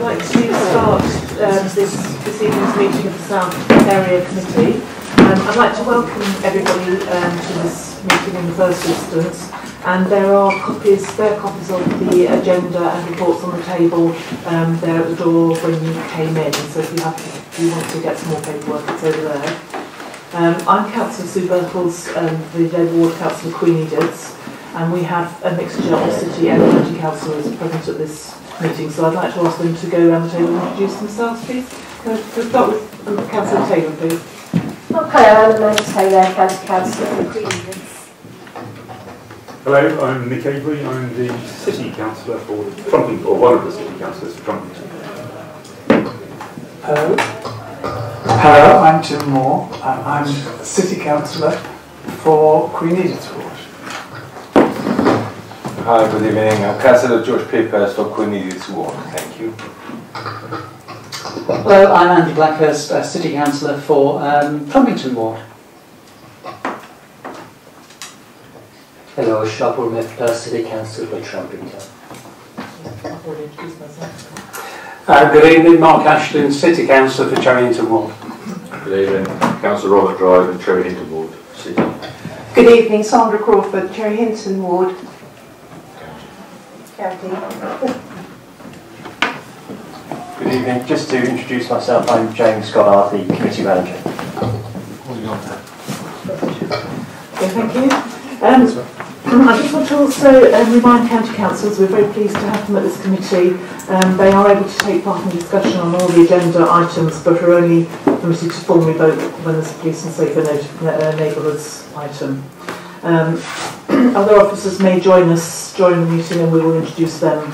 like to start this evening's meeting of the South Area Committee. I'd like to welcome everybody to this meeting in the first instance, and there are copies of the agenda and reports on the table there at the door when you came in, so if you want to get some more paperwork, it's over there. I'm Councillor Sue Birtles, the Labour Ward Councillor Queen Ediths, and we have a mixture of city and county councillors present at this meeting, so I'd like to ask them to go around the table and introduce themselves, please. Can I start with Councillor Taylor, please? Okay, I'm Amanda Taylor, County Councillor for Queen Ediths. Hello, I'm Nick Avery. I'm the City Councillor for Trumpington, or one of the City Councillors for Trumpington. Hello, I'm Tim Moore. I'm City Councillor for Queen Edith's Ward. Hi, good evening. I'm Councillor George Papers for Queen Edith's Ward. Thank you. Hello, I'm Andy Blackhurst, City Councillor for Trumpington Ward. Hello, Shapur Mefta, City Councillor for Trumpington. Good evening, Mark Ashton, City Councillor for Cherryhinton Ward. Good evening, Councillor Robert Drive and Cherryhinton Ward, City. Good evening, Sandra Crawford, Cherryhinton Ward. County. Good evening, just to introduce myself, I'm James Goddard, the Committee Manager. Okay, thank you. I just want to also remind County Councillors we're very pleased to have them at this committee. They are able to take part in the discussion on all the agenda items, but are only permitted to formally vote when there's a police and safer neighbourhoods item. Other officers may join us during the meeting, and we will introduce them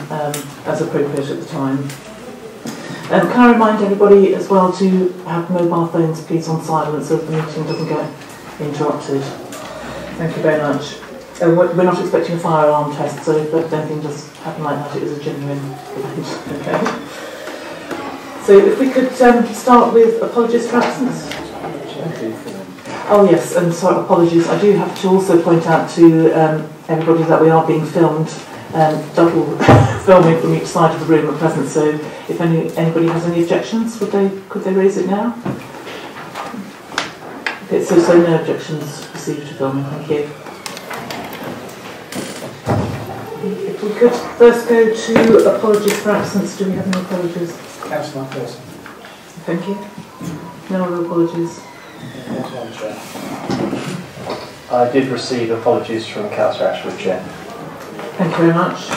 as appropriate at the time. Can I remind everybody as well to have mobile phones please on silent so that the meeting doesn't get interrupted. Thank you very much. We're not expecting a fire alarm test, so if anything does happen like that, it is a genuine event. Okay. So if we could start with apologies for absence. Oh yes, and sorry, apologies. I do have to also point out to everybody that we are being filmed, double filming from each side of the room at present. So if anybody has any objections, could they raise it now? Okay, so no objections received to filming. Thank you. If we could first go to apologies for absence. Do we have any apologies? Councillor Pearson. Thank you. No other apologies. I did receive apologies from Councillor Ashwood, Chair. Thank you very much.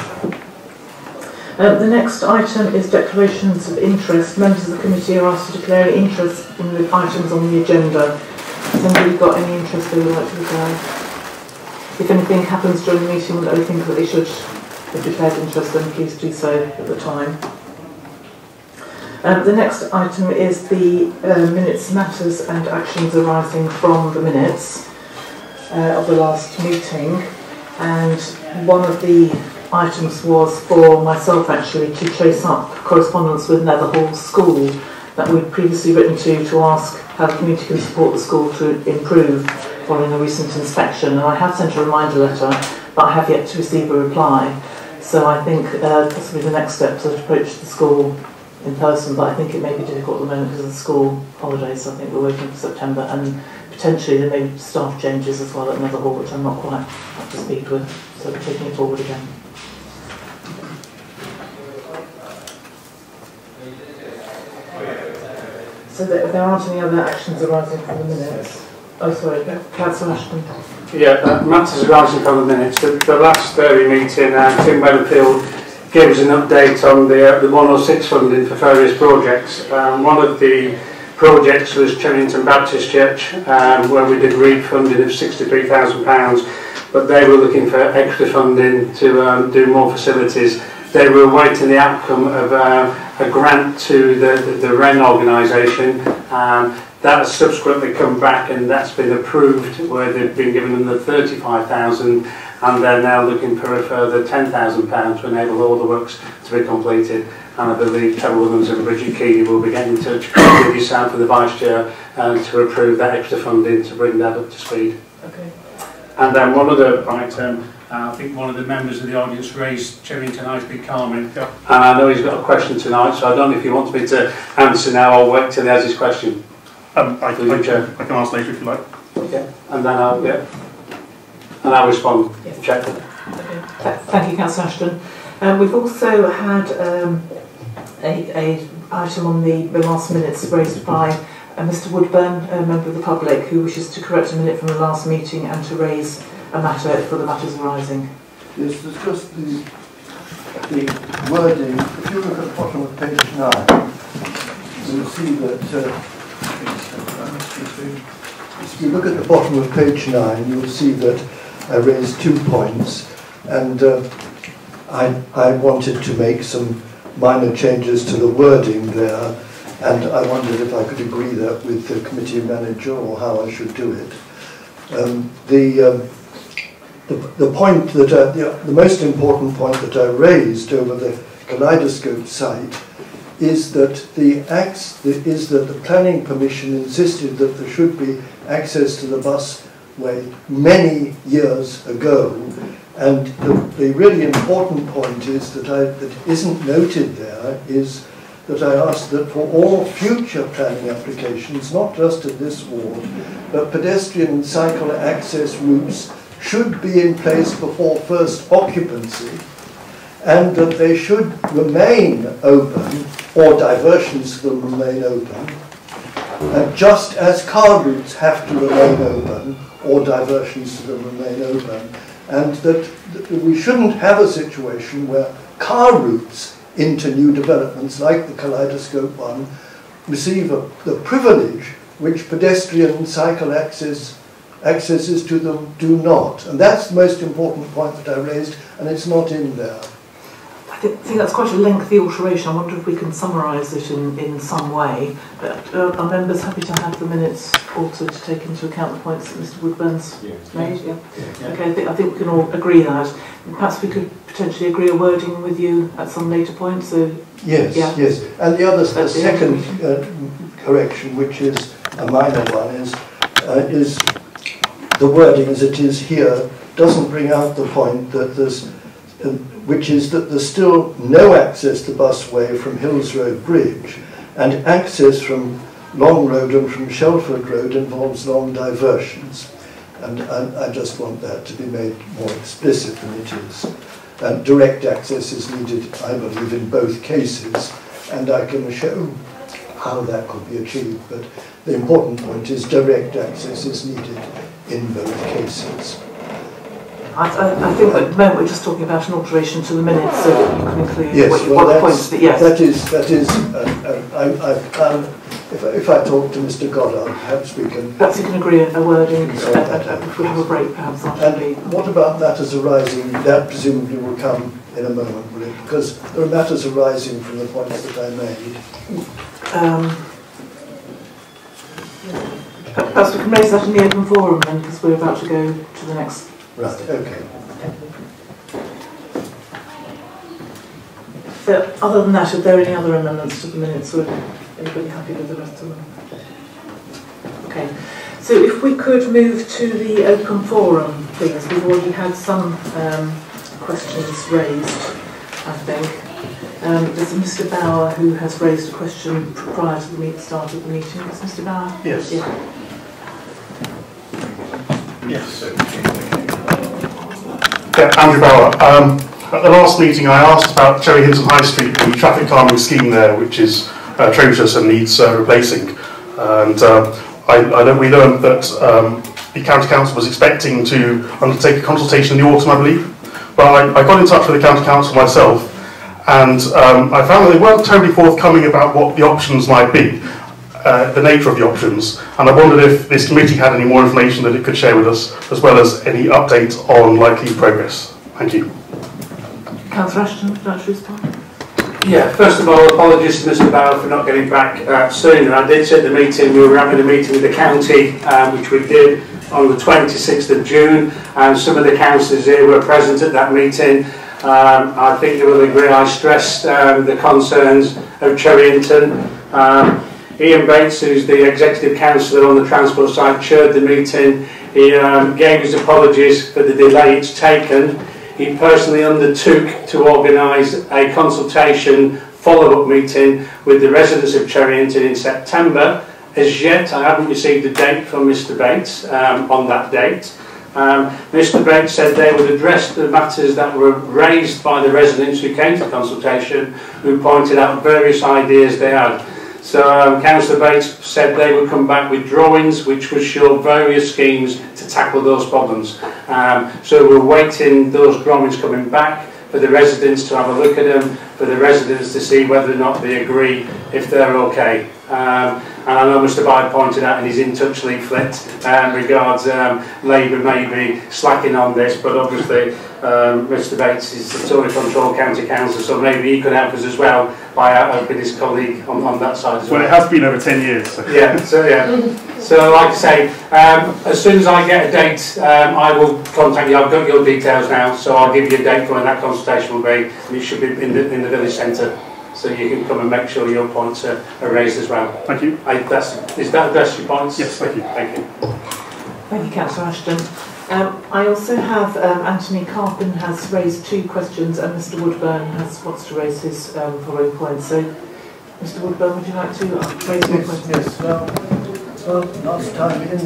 The next item is declarations of interest. Members of the committee are asked to declare interest in the items on the agenda. Has anybody got any interest they would like to declare? If anything happens during the meeting that they think that they should have declared interest, then please do so at the time. The next item is the minutes, matters and actions arising from the minutes of the last meeting, and one of the items was for myself actually to chase up correspondence with Netherhall School that we'd previously written to ask how the community can support the school to improve following a recent inspection, and I have sent a reminder letter, but I have yet to receive a reply. So I think possibly the next step is to approach the school in person, but I think it may be difficult at the moment because of the school holidays, so I think we're waiting for September, and potentially there may be staff changes as well at Netherhall, which I'm not quite up to speed with, so we're taking it forward again. So there aren't any other actions arising from the minutes. Oh, sorry, Councillor Ashton. Yeah, matters arising from the minutes. The last meeting, Tim Weatherfield gave us an update on the 106 funding for various projects. One of the projects was Cherryhinton Baptist Church, where we did REAP funding of £63,000, but they were looking for extra funding to do more facilities. They were awaiting the outcome of a grant to the REN organisation. That has subsequently come back, and that's been approved, where they've been given them the £35,000, and they're now looking for a further £10,000 to enable all the works to be completed. And I believe Trevor Williams and Bridget Keeney will be getting in touch with yourself and the Vice Chair to approve that extra funding to bring that up to speed. Okay. And then one other item, I think one of the members of the audience raised Cherrington High Street Carmen. And I know he's got a question tonight, so I don't know if he wants me to answer now or wait till he has his question. I can ask later if you like. Okay, and then I'll respond. Yes. Check. Okay. Thank you, Councillor Ashton. We've also had a item on the last minutes raised by Mr Woodburn, a member of the public, who wishes to correct a minute from the last meeting and to raise a matter for the matters arising. Yes, there's just the wording. If you look at the bottom of page 9, you'll see that. If you look at the bottom of page 9, you'll see that I raised 2 points, and I wanted to make some minor changes to the wording there, and I wondered if I could agree that with the committee manager or how I should do it. The point that the most important point that I raised over the Kaleidoscope site is that the planning permission insisted that there should be access to the busway many years ago, and the really important point is that isn't noted there is that I asked that for all future planning applications, not just in this ward, but pedestrian and cycle access routes should be in place before first occupancy, and that they should remain open, or diversions to them remain open, just as car routes have to remain open, or diversions to them remain open, and that we shouldn't have a situation where car routes into new developments like the Kaleidoscope one receive the privilege which pedestrian and cycle accesses to them do not. And that's the most important point that I raised, and it's not in there. I think that's quite a lengthy alteration. I wonder if we can summarise it in some way. But are members happy to have the minutes altered to take into account the points that Mr Woodburn's made? Yeah. Okay, I think we can all agree that. Perhaps we could potentially agree a wording with you at some later point. So yes, yeah. Yes. And the second correction, which is a minor one, is the wording as it is here doesn't bring out the point that there's. Which is that there's still no access to busway from Hills Road Bridge, and access from Long Road and from Shelford Road involves long diversions. And I just want that to be made more explicit than it is. And direct access is needed, I believe, in both cases, and I can show how that could be achieved, but the important point is direct access is needed in both cases. I think at the moment we're just talking about an alteration to the minutes so that you can include what the points that yes. That is if I talk to Mr Goddard, perhaps we can... Perhaps you can agree a wording if we have a break, perhaps after the... What about matters arising? That presumably will come in a moment, will it? Because there are matters arising from the points that I made. Perhaps we can raise that in the open forum then, because we're about to go to the next... Right, okay. So, other than that, are there any other amendments to the minutes, or anybody happy with the rest of them? Okay. So if we could move to the open forum, please. We've already had some questions raised, I think. There's a Mr Bauer who has raised a question prior to the start of the meeting. Is Mr Bauer? Yes. Yeah. Yes. Yeah, Andrew Bauer. At the last meeting I asked about Cherry Hinton High Street, the traffic calming scheme there, which is atrocious and needs replacing. And we learned that the County Council was expecting to undertake a consultation in the autumn, I believe. But I got in touch with the County Council myself, and I found that they weren't totally forthcoming about what the options might be, the nature of the options. And I wondered if this committee had any more information that it could share with us, as well as any update on likely progress. Thank you. Councillor Ashton, would you like to respond? Yeah, first of all, apologies to Mr Bauer for not getting back sooner. I did say at the meeting we were having a meeting with the county, which we did on the 26th of June, and some of the councillors here were present at that meeting. I think they will agree I stressed the concerns of Cherry Hinton. Ian Bates, who's the Executive Councillor on the Transport side, chaired the meeting. He gave his apologies for the delay it's taken. He personally undertook to organise a consultation follow-up meeting with the residents of Cherry Hinton in September. As yet, I haven't received a date from Mr Bates on that date. Mr Bates said they would address the matters that were raised by the residents who came to consultation, who pointed out various ideas they had. So Councillor Bates said they would come back with drawings which would show various schemes to tackle those problems. So we're waiting those drawings coming back for the residents to have a look at them, for the residents to see whether or not they agree, if they're okay. And I know Mr Byde pointed out in his In Touch leaflet regards Labour maybe slacking on this, but obviously Mr Bates is the Tory Control County Council, so maybe he could help us as well by helping his colleague on that side as well. Well, it has been over 10 years. So. Yeah, so like I say, as soon as I get a date, I will contact you. I've got your details now, so I'll give you a date for when that consultation will be, and it should be in the village centre. So you can come and make sure your points are raised as well. Thank you. Is that address your points? Yes, thank you. Thank you. Thank you, Councillor Ashton. I also have Anthony Carpin has raised 2 questions, and Mr Woodburn wants to raise his following points. So, Mr Woodburn, would you like to raise your question? Yes. Last time in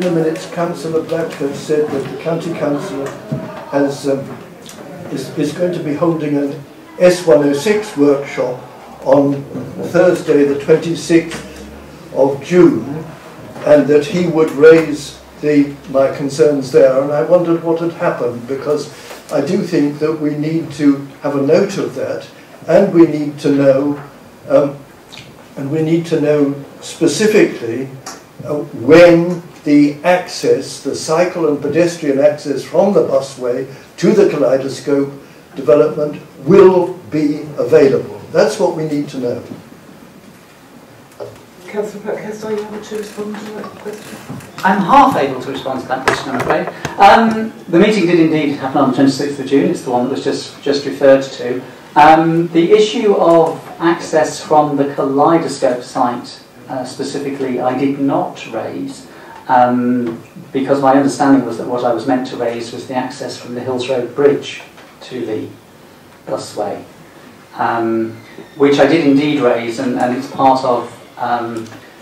the minutes, Councillor Blackford said that the County Council is going to be holding an S106 workshop on Thursday the 26th of June, and that he would raise my concerns there, and I wondered what had happened, because I do think that we need to have a note of that, and we need to know specifically when the access, the cycle and pedestrian access from the busway to the Kaleidoscope development will be available. That's what we need to know. Councillor Parkhurst, are you able to respond to that question? I'm half able to respond to that question, I'm afraid. The meeting did indeed happen on the 26th of June. It's the one that was just referred to. The issue of access from the Kaleidoscope site specifically, I did not raise, because my understanding was that what I was meant to raise was the access from the Hills Road Bridge to the busway, which I did indeed raise, and it's part of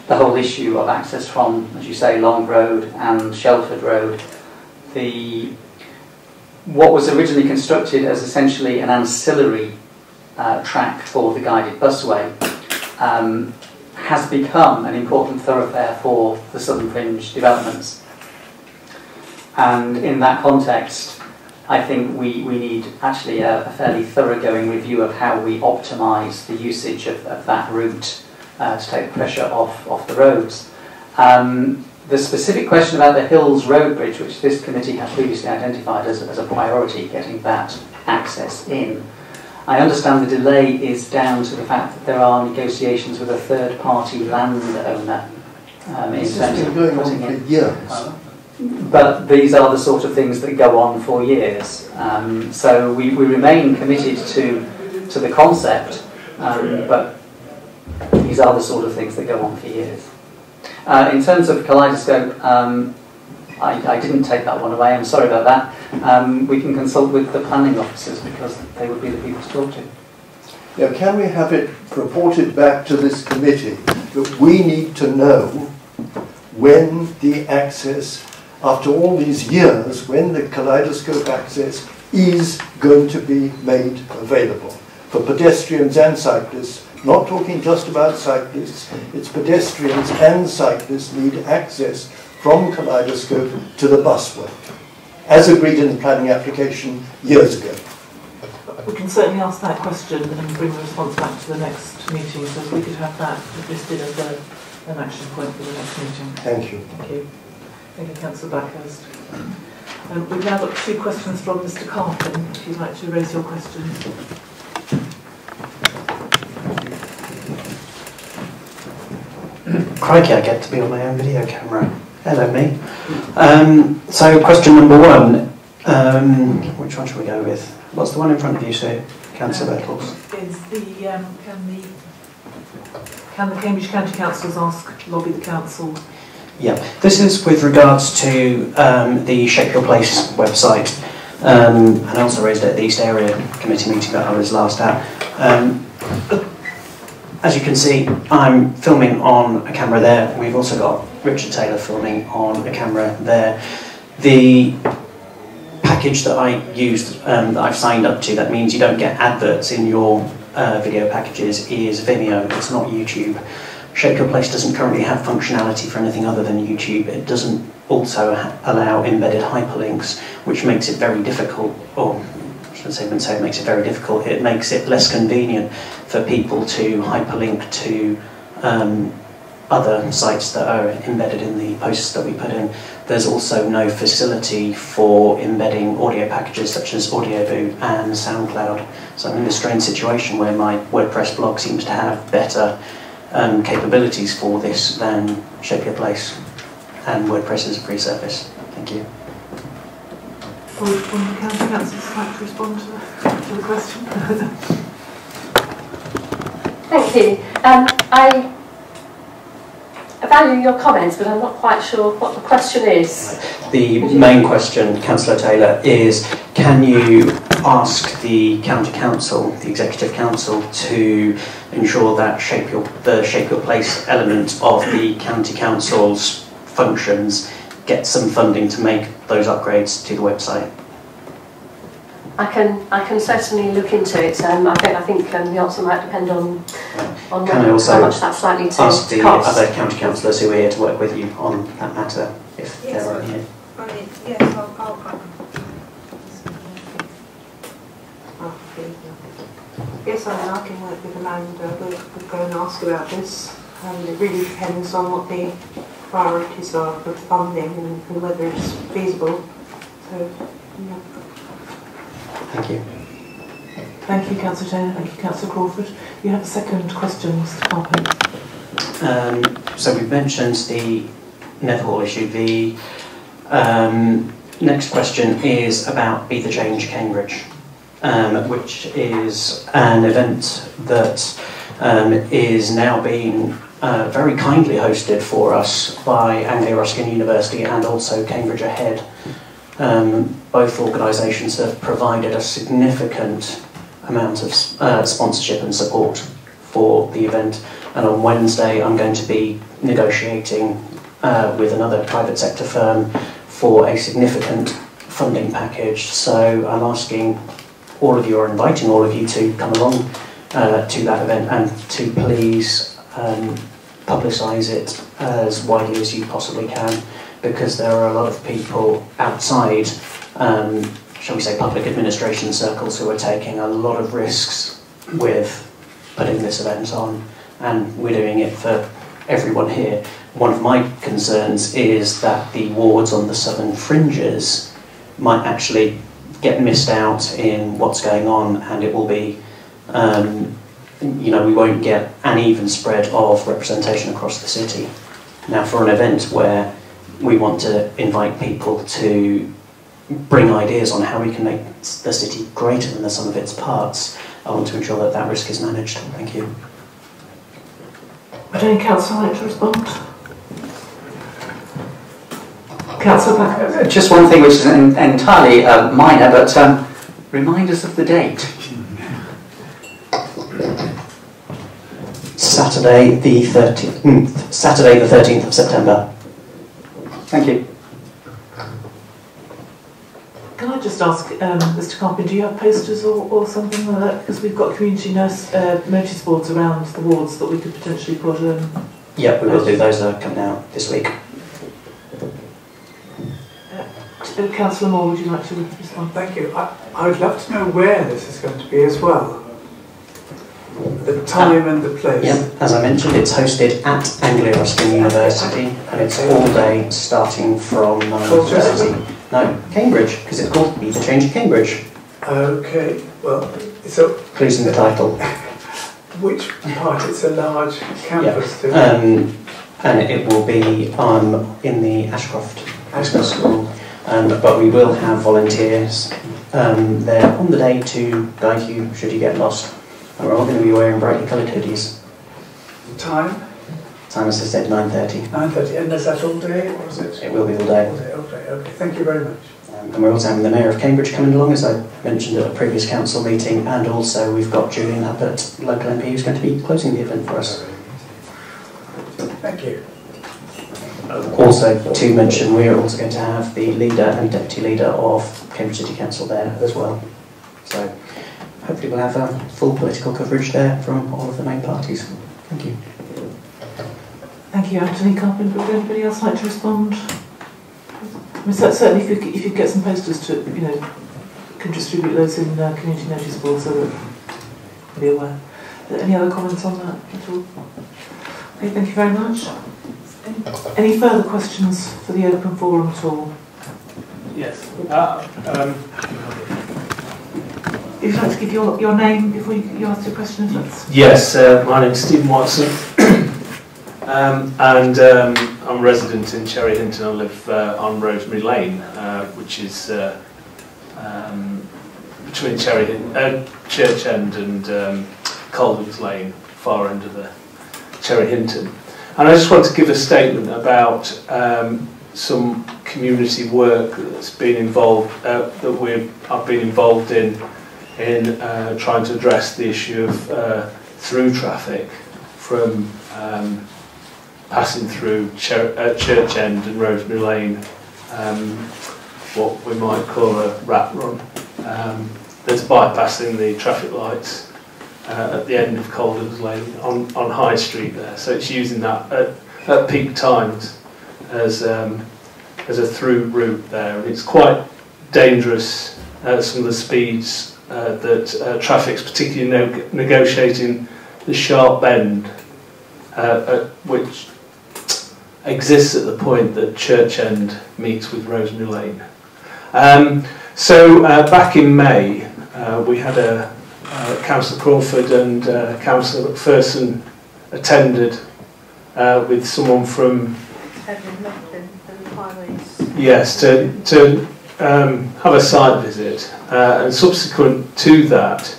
the whole issue of access from, as you say, Long Road and Shelford Road. What was originally constructed as essentially an ancillary track for the guided busway has become an important thoroughfare for the Southern Fringe developments. And in that context, I think we need actually a fairly thoroughgoing review of how we optimise the usage of that route to take the pressure off the roads. The specific question about the Hills Road Bridge, which this committee has previously identified as a priority, getting that access in, I understand the delay is down to the fact that there are negotiations with a third-party landowner in terms of going putting on in. for years. But these are the sort of things that go on for years. So we remain committed to the concept, but these are the sort of things that go on for years. In terms of Kaleidoscope, I didn't take that one away. I'm sorry about that. We can consult with the planning officers because they would be the people to talk to. Now, can we have it reported back to this committee that we need to know when the access, after all these years, when the Kaleidoscope access is going to be made available for pedestrians and cyclists? Not talking just about cyclists, it's pedestrians and cyclists need access from Kaleidoscope to the busway, as agreed in the planning application years ago. We can certainly ask that question and bring the response back to the next meeting, so we could have that listed as an action point for the next meeting. Thank you. Thank you. Thank you, Councillor Blackhurst. We've now got 2 questions from Mr. Carpin, if you'd like to raise your questions. Crikey, I get to be on my own video camera. Hello, me. So, question number 1. Which one should we go with? What's the one in front of you, Sue? Councillor Bettles. Is the Can the Cambridge County Councillors lobby the council? Yeah, this is with regards to the Shape Your Place website, and I also raised it at the East Area Committee meeting that I was last at. As you can see, I'm filming on a camera there. We've also got Richard Taylor filming on a camera there. The package that I used, that I've signed up to, that means you don't get adverts in your video packages, is Vimeo. It's not YouTube. Shape Your Place doesn't currently have functionality for anything other than YouTube. It doesn't also allow embedded hyperlinks, which makes it very difficult, or I shouldn't say it makes it very difficult, it makes it less convenient for people to hyperlink to other sites that are embedded in the posts that we put in. There's also no facility for embedding audio packages such as Audioboo and SoundCloud. So I'm in this strange situation where my WordPress blog seems to have better capabilities for this than Shape Your Place, and WordPress is a free service. Thank you. Would one of the county councillors like to respond to the question? Thank you. I value your comments, but I'm not quite sure what the question is. The main question, Councillor Taylor, is can you ask the County Council, the Executive Council, to ensure that the Shape Your Place element of the County Council's functions get some funding to make those upgrades to the website? I can certainly look into it. I think the answer might depend on Can I also how much that's likely to ask the cost. other county councillors who are here to work with you on that matter, if Yes, they're on here? Yes, Yes, I can work with Amanda. We'll go and ask about this. It really depends on what the priorities are for funding and whether it's feasible. So, yeah. Thank you. Thank you, Councillor Taylor. Thank you, Councillor Crawford. You have a second question, Mr. Carpenter. So we've mentioned the Netherhall issue. The next question is about Be the Change Cambridge, which is an event that is now being very kindly hosted for us by Anglia-Ruskin University and also Cambridge Ahead. Both organisations have provided a significant amount of sponsorship and support for the event, and on Wednesday I'm going to be negotiating with another private sector firm for a significant funding package. So I'm asking all of you, or inviting all of you, to come along to that event and to please publicise it as widely as you possibly can, because there are a lot of people outside, shall we say, public administration circles who are taking a lot of risks with putting this event on, and we're doing it for everyone here. One of my concerns is that the wards on the southern fringes might actually get missed out in what's going on, and it will be, we won't get an even spread of representation across the city. Now, for an event where we want to invite people to bring ideas on how we can make the city greater than the sum of its parts, I want to ensure that that risk is managed. Thank you. Would any councillor like to respond? Councillor Packer. Just one thing which is entirely minor, but remind us of the date. Saturday the 13th of September. Thank you. Can I just ask, Mr. Carpenter, do you have posters or something like that? Because we've got community notice boards around the wards that we could potentially put in. Yep, we will do. Those are coming out this week. Councillor Moore, would you like to respond? Thank you. I would love to know where this is going to be as well. The time and the place. Yep, as I mentioned, it's hosted at Anglia-Ruskin University, and it's all day starting from 9:30. No, Cambridge, because it's called Be the Change Cambridge. Okay, well, so... Clues in the title. Which part? It's a large campus, yep. And it will be in the Ashcroft School. But we will have volunteers there on the day to guide you should you get lost. And we're all going to be wearing brightly coloured hoodies. Time? Time, as I said, 9:30. 9:30. And is that all day, or is it? It will be all day. All day, okay, okay. Thank you very much. And we're also having the Mayor of Cambridge coming along, as I mentioned at a previous council meeting, and also we've got Julian Abbott, local MP, who's going to be closing the event for us. Thank you. Also, to mention, we're also going to have the leader and deputy leader of Cambridge City Council there as well. So hopefully we'll have full political coverage there from all of the main parties. Thank you. Thank you, Anthony Carpenter. Would anybody else like to respond? I mean, certainly, if you get some posters to, can distribute those in community notice boards so that we'll be aware. Are there any other comments on that at all? Okay, thank you very much. Any further questions for the open forum at all? Yes. If you'd like to give your name before you ask your question, if that's... Yes, my name's Stephen Watson, and I'm a resident in Cherry Hinton. I live on Rosemary Lane, which is between Church End and Calder's Lane, far end of the Cherry Hinton. And I just want to give a statement about some community work that's been involved, that I've been involved in trying to address the issue of through traffic from passing through Church End and Rosemary Lane, what we might call a rat run. There's bypassing the traffic lights at the end of Calder's Lane on High Street there, so it's using that at peak times as a through route there, and it's quite dangerous. Some of the speeds that traffic's particularly negotiating the sharp bend, which exists at the point that Church End meets with Rosemary Lane. So back in May, we had Councillor Crawford and Councillor McPherson attended with someone from yes to have a site visit, and subsequent to that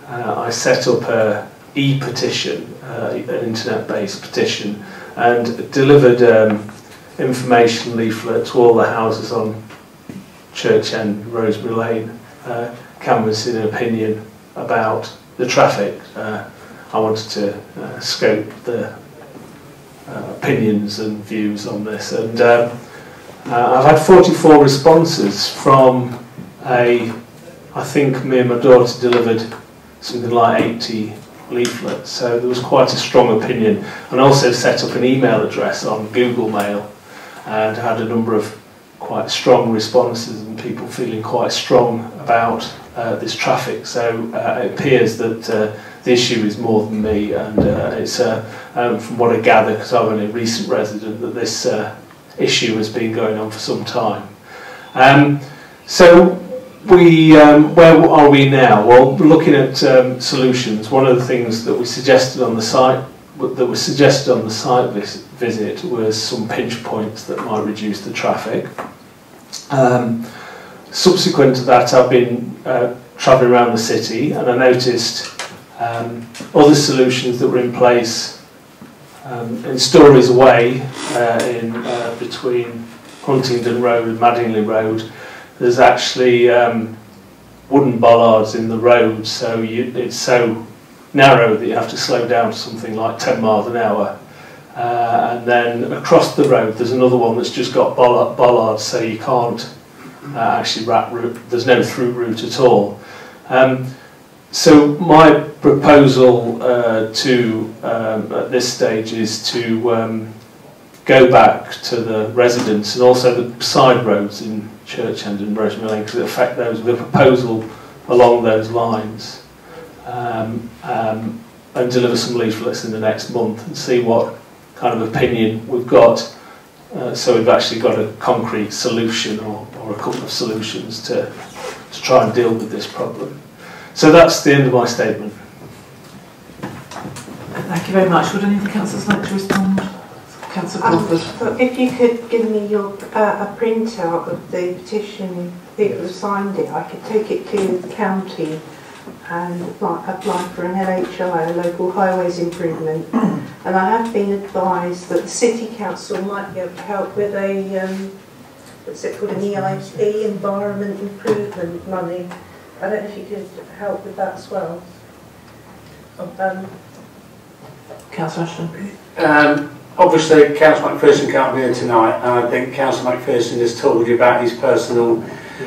I set up a e-petition, an internet-based petition, and delivered information leaflet to all the houses on Church End, Rosemary Lane, canvassing an opinion about the traffic. I wanted to scope the opinions and views on this, and I've had 44 responses from I think me and my daughter delivered something like 80 leaflets, so there was quite a strong opinion, and also set up an email address on Google Mail and had a number of quite strong responses and people feeling quite strong about this traffic. So it appears that the issue is more than me, and it's from what I gather, because I'm only a recent resident, that this issue has been going on for some time. So where are we now? Well, we're looking at solutions. One of the things that we suggested on the site, visit, was some pinch points that might reduce the traffic. Subsequent to that, I've been travelling around the city, and I noticed other solutions that were in place in Stories Away, between Huntingdon Road and Madingley Road. There's actually wooden bollards in the road, so it's so narrow that you have to slow down to something like 10 miles an hour. And then across the road there's another one that's just got bollards, so you can't actually rat route, there's no through route at all. So my proposal at this stage is to go back to the residents and also the side roads in Church End and Rosemary Lane, because it affect those, with a proposal along those lines, and deliver some leaflets in the next month and see what kind of opinion we've got, so we've actually got a concrete solution or a couple of solutions to try and deal with this problem. So that's the end of my statement. Thank you very much. Would any of the councillors like to respond? Councillor Crawford. If you could give me a printout of the petition, people who signed it, I could take it to the county and apply for an LHI, a local highways improvement, And I have been advised that the City Council might be able to help with a, what's it called, an EIP, Environment Improvement Money. I don't know if you could help with that as well. Councillor Ashton. Obviously, Councillor McPherson can't be here tonight, and I think Councillor McPherson has told you about his personal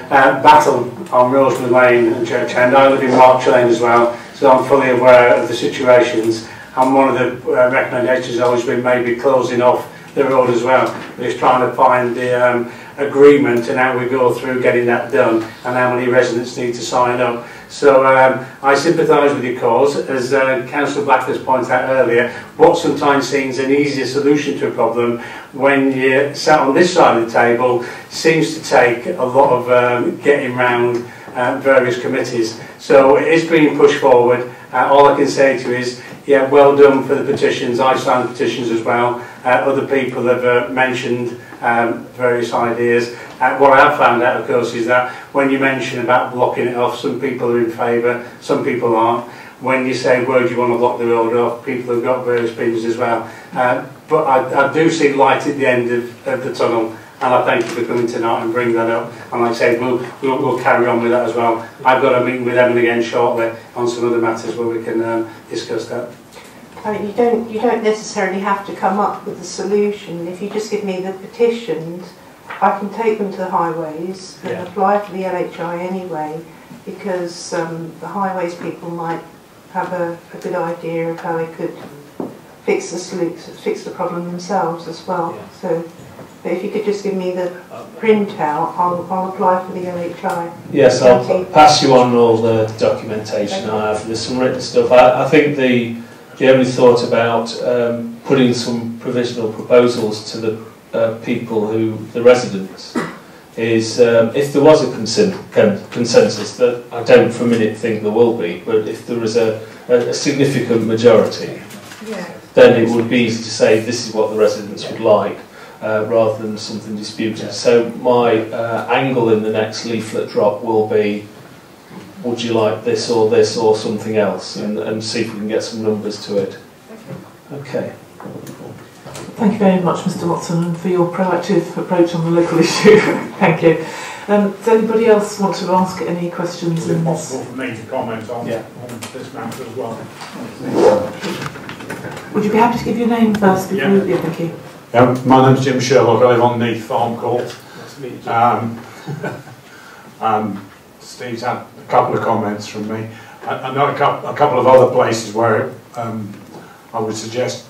battle on Rosemary Lane and Church End. I live in March Lane as well, so I'm fully aware of the situations. And one of the recommendations has always been maybe closing off the road as well. But it's trying to find the agreement and how we go through getting that done and how many residents need to sign up. So I sympathise with your cause. As Councillor Black has pointed out earlier, what sometimes seems an easier solution to a problem when you're sat on this side of the table seems to take a lot of getting round various committees. So it is being pushed forward. All I can say to you is, yeah, well done for the petitions. I signed petitions as well. Other people have mentioned various ideas. What I have found out, of course, is that when you mention about blocking it off, some people are in favour, some people aren't. When you say, well, do you want to block the road off, people have got various opinions as well. But I do see light at the end of the tunnel, and I thank you for coming tonight and bringing that up. And like I said, we'll carry on with that as well. I've got a meeting with Evan again shortly on some other matters where we can discuss that. I mean, you don't necessarily have to come up with a solution. If you just give me the petitions, I can take them to the highways and apply for the LHI anyway, because the highways people might have a good idea of how they could fix the problem themselves as well. So, but if you could just give me the printout, I'll apply for the LHI. Yes, I'll pass you on all the documentation I have. There's some written stuff. I think the only thought about putting some provisional proposals to the people the residents, is if there was a consensus, that I don't for a minute think there will be, but if there is a significant majority, then it would be easy to say this is what the residents would like, rather than something disputed. So my angle in the next leaflet drop will be, would you like this or something else, and see if we can get some numbers to it. Okay. Thank you very much, Mr. Watson, and for your proactive approach on the local issue. Thank you. Does anybody else want to ask any questions? Is it possible for me to comment on this matter as well? Would you be happy to give your name first? Before thank you. My name's Jim Sherlock. I live on Neath Farm Court. Nice to meet you. Steve's had a couple of comments from me. I know a couple of other places where I would suggest,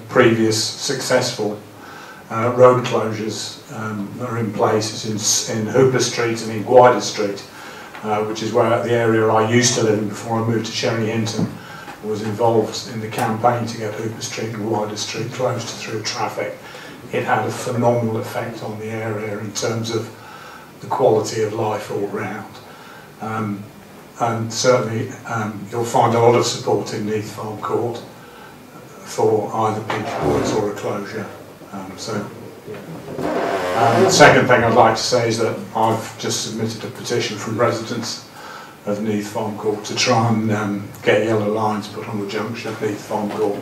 previous successful road closures are in place in Hooper Street and in Gwyder Street, which is where the area I used to live in before I moved to Sherry Hinton. Was involved in the campaign to get Hooper Street and Gwyder Street closed through traffic. It had a phenomenal effect on the area in terms of the quality of life all round. And certainly you'll find a lot of support in Neath Farm Court for either peak hours or a closure. The second thing I'd like to say is that I've just submitted a petition from residents of Neath Farm Court to try and get yellow lines put on the junction of Neath Farm Court.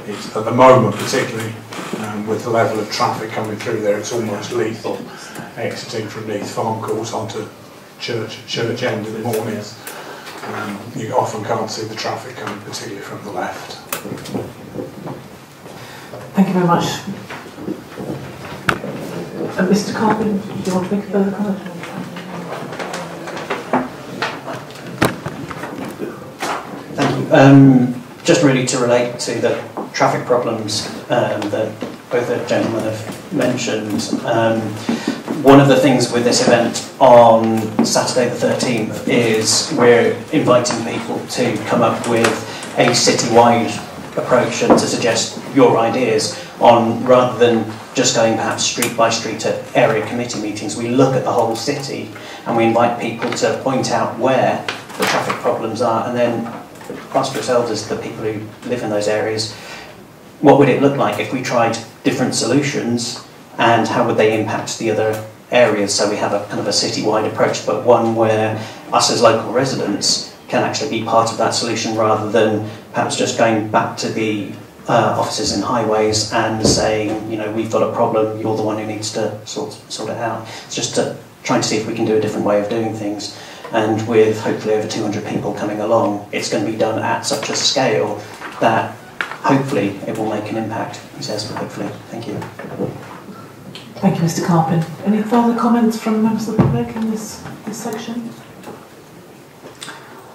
It's, at the moment, particularly with the level of traffic coming through there, it's almost lethal exiting from Neath Farm Court onto Church End in the mornings. You often can't see the traffic coming, particularly from the left. Thank you very much. Mr. Carpin, do you want to make a further comment? Thank you. Just really to relate to the traffic problems that both the gentlemen have mentioned. One of the things with this event on Saturday the 13th is we're inviting people to come up with a citywide approach and to suggest your ideas on, rather than just going perhaps street by street at area committee meetings, we look at the whole city and we invite people to point out where the traffic problems are, and then ask yourselves, as the people who live in those areas, what would it look like if we tried different solutions, and how would they impact the other areas? So we have a kind of a citywide approach, but one where us as local residents can actually be part of that solution, rather than perhaps just going back to the officers in highways and saying, you know, we've got a problem, you're the one who needs to sort it out. It's just trying to see if we can do a different way of doing things. And with hopefully over 200 people coming along, it's going to be done at such a scale that hopefully it will make an impact. He says, hopefully. Thank you. Thank you, Mr. Carpin. Any further comments from members of the public in this section?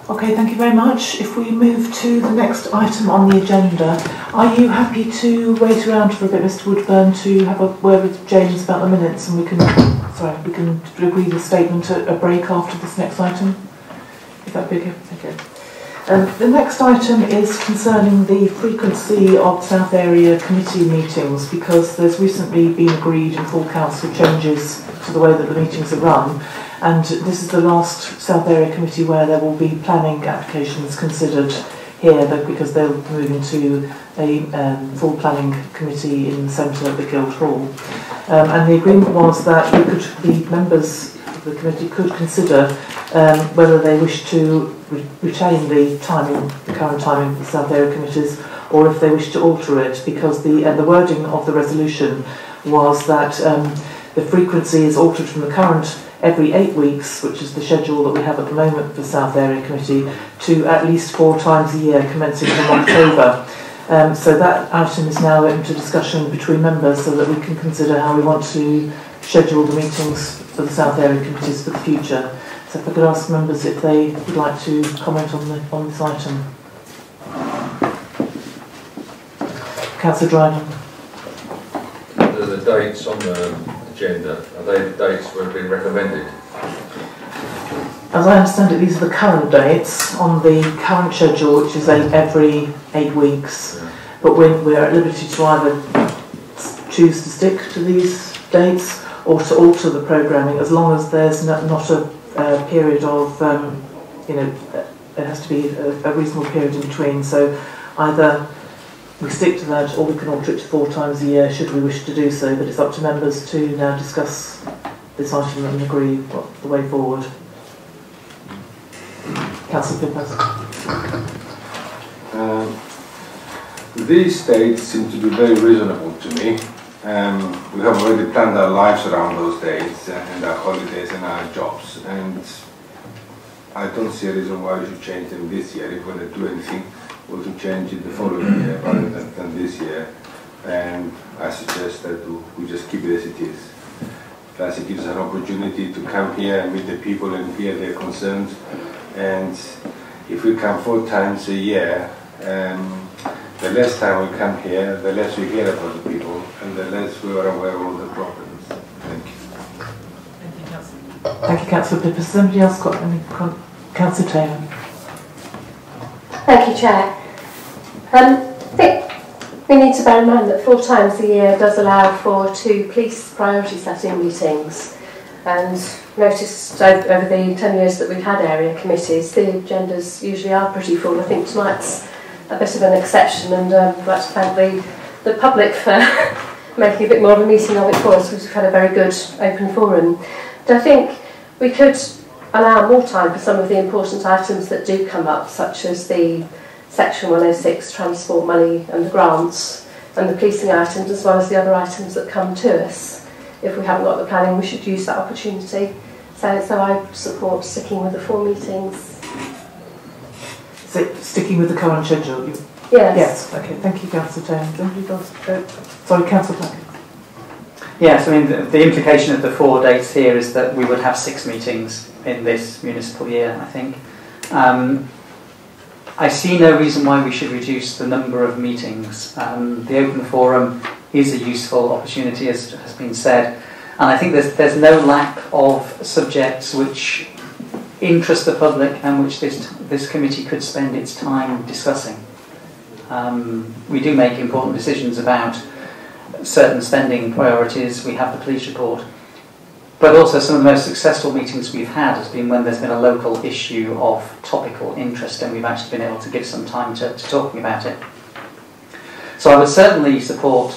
Okay, thank you very much. If we move to the next item on the agenda, are you happy to wait around for a bit, Mr. Woodburn, to have a word with James about the minutes, and we can agree the statement at a break after this next item? If that'd be okay. Okay. The next item is concerning the frequency of South Area Committee meetings, because there's recently been agreed in full council changes to the way that the meetings are run, and this is the last South Area Committee where there will be planning applications considered here, because they'll move into a full planning committee in the centre of the Guildhall. And the agreement was that the members of the committee could consider whether they wish to retain the current timing of the South Area Committees, or if they wish to alter it, because the wording of the resolution was that the frequency is altered from the current every 8 weeks, which is the schedule that we have at the moment for South Area Committee, to at least 4 times a year, commencing from October. So that item is now open to discussion between members, so that we can consider how we want to schedule the meetings for the South Area Committees for the future. So if I could ask members if they would like to comment on this item. Councillor Dryden. The dates on the agenda, are they the dates that have been recommended? As I understand it, these are the current dates on the current schedule, which is every 8 weeks. Yeah. But we're at liberty to either choose to stick to these dates or to alter the programming, as long as there's not a period of, there has to be a reasonable period in between. So either we stick to that, or we can alter it to 4 times a year should we wish to do so, but it's up to members to now discuss this item and agree what the way forward. Councillor Pippers. These dates seem to be very reasonable to me. We have already planned our lives around those dates and our holidays and our jobs, and I don't see a reason why we should change them this year. If we're going to do anything, or to change it the following year rather than this year, and I suggest that we just keep it as it is. Plus it gives us an opportunity to come here and meet the people and hear their concerns, and if we come 4 times a year, the less time we come here, the less we hear about the people, and the less we are aware of all the problems. Thank you. Thank you, Councillor. Thank you, Councillor Pippers. Has somebody else got any? Councillor Taylor. Thank you, Chair. I think we need to bear in mind that 4 times a year does allow for 2 police priority setting meetings, and noticed over the 10 years that we've had area committees, the agendas usually are pretty full. I think tonight's a bit of an exception, and I'd like to thank the public for making a bit more of a meeting of it for us, because we've had a very good open forum. But I think we could allow more time for some of the important items that do come up, such as the Section 106 transport money and the grants, and the policing items, as well as the other items that come to us. If we haven't got the planning, we should use that opportunity. So I support sticking with the 4 meetings. So sticking with the current schedule? Yes. Yes, okay, thank you, Councillor Taylor. Sorry, Councillor Plunkett. Yes, I mean, the implication of the 4 dates here is that we would have 6 meetings in this municipal year, I think. I see no reason why we should reduce the number of meetings. The open forum is a useful opportunity, as has been said, and I think there's no lack of subjects which interest the public and which this committee could spend its time discussing. We do make important decisions about certain spending priorities. We have the police report, but also some of the most successful meetings we've had has been when there's been a local issue of topical interest and we've actually been able to give some time to talking about it. So I would certainly support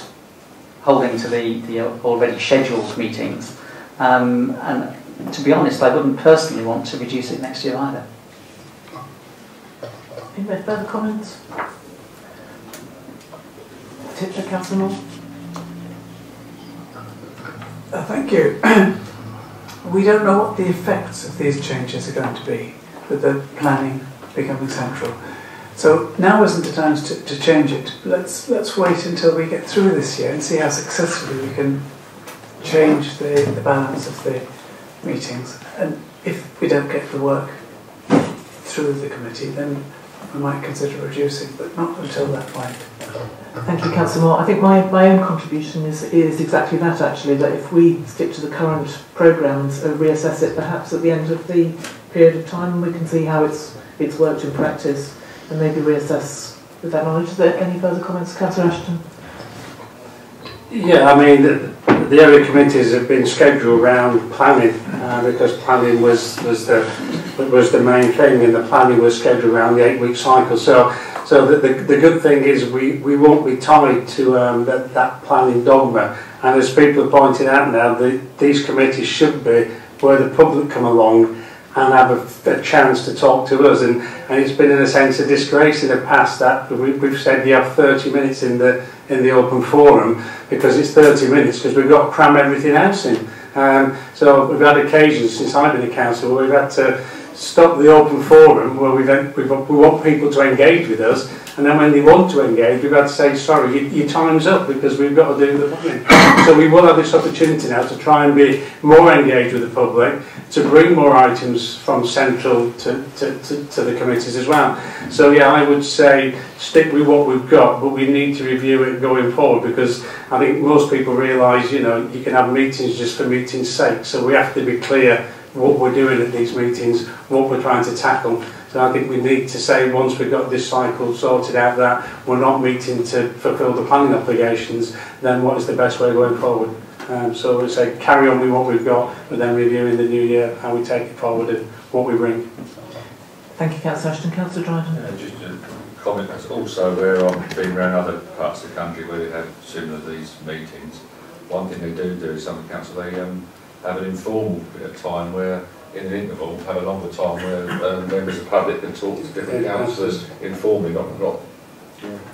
holding to the already scheduled meetings, and to be honest, I wouldn't personally want to reduce it next year either. Any further comments? Tiptree, Councillor Moore. Thank you. We don't know what the effects of these changes are going to be, with the planning becoming central. So now isn't the time to change it. Let's wait until we get through this year and see how successfully we can change the balance of the meetings. And if we don't get the work through the committee, then we might consider reducing, but not until that point. Thank you, Councillor Moore. I think my own contribution is exactly that, actually, that if we stick to the current programme and reassess it perhaps at the end of the period of time, we can see how it's worked in practice and maybe reassess with that knowledge. Is there any further comments, Councillor Ashton? Yeah, I mean, the area committees have been scheduled around planning because planning was the main thing, and the planning was scheduled around the 8-week cycle. So the good thing is we won't be tied to that planning dogma. And as people have pointed out now, these committees should be where the public come along and have a chance to talk to us. And it's been, in a sense, a disgrace in the past that we've said you have 30 minutes in the open forum because it's 30 minutes because we've got to cram everything else in. So we've had occasions since I've been a councillor where we've had to stop the open forum where we want people to engage with us, and then when they want to engage we've had to say sorry, your time's up because we've got to do the planning. So we will have this opportunity now to try and be more engaged with the public, to bring more items from central to the committees as well. So yeah, I would say stick with what we've got, but we need to review it going forward because I think most people realise, you know, you can have meetings just for meeting's sake, so we have to be clear what we're doing at these meetings, what we're trying to tackle. So I think we need to say once we've got this cycle sorted out that we're not meeting to fulfil the planning obligations, then what is the best way going forward? So we say carry on with what we've got, but then review in the new year how we take it forward and what we bring. Thank you, Councillor Ashton. Councillor Dryden. Yeah, just a comment, that's also where I've been around other parts of the country where they have similar these meetings. One thing they do some council, they have an informal bit of time where in an interval have a longer time where members of the public can talk to different councillors informally, not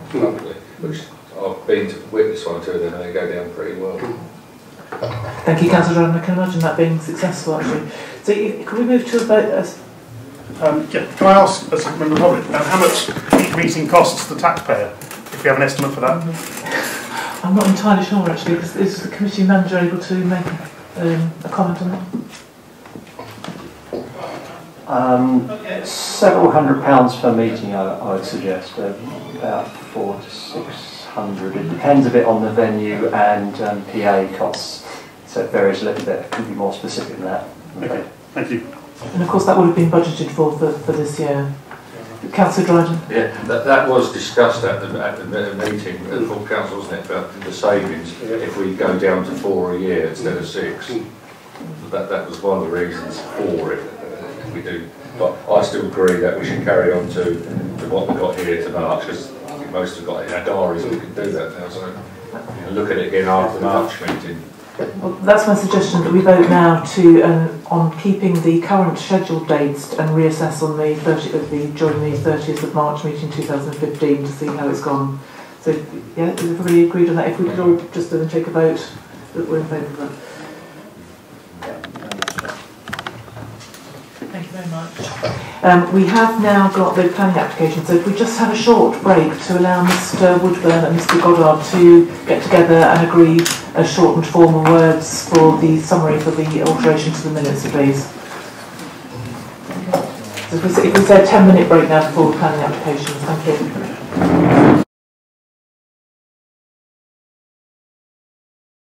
publicly, which I've been to witness one or two of them and they go down pretty well. Thank you, Councillor Dryden. I can imagine that being successful, actually. So can we move to a vote? Yeah, can I ask, as a member of the public, how much each meeting costs the taxpayer, if we have an estimate for that? I'm not entirely sure, actually, because is the committee manager able to make a comment on that? Several £100s per meeting, I would suggest, about 400 to 600. It depends a bit on the venue and PA costs, so it varies a little bit. It can be more specific than that. Okay, thank you. And of course that would have been budgeted for this year. Councillor Dryden. Yeah, that was discussed at the meeting at the full council, wasn't it, about the savings if we go down to 4 a year instead of 6. That was one of the reasons for it, if we do. But I still agree that we should carry on to what we've got here to March, because I think most have got it in our diaries, we can do that now, so look at it again after the March meeting. Well, that's my suggestion, that we vote now on keeping the current scheduled dates and reassess on during the 30th of March meeting 2015 to see how it's gone. So, yeah, is everybody agreed on that? If we could all just then take a vote, that we're in favour of that. Thank you very much. We have now got the planning application, so if we just have a short break to allow Mr Woodburn and Mr Goddard to get together and agree a short and formal words for the summary for the alteration to the minutes, please. So if we say a 10-minute break now before the planning applications, thank you.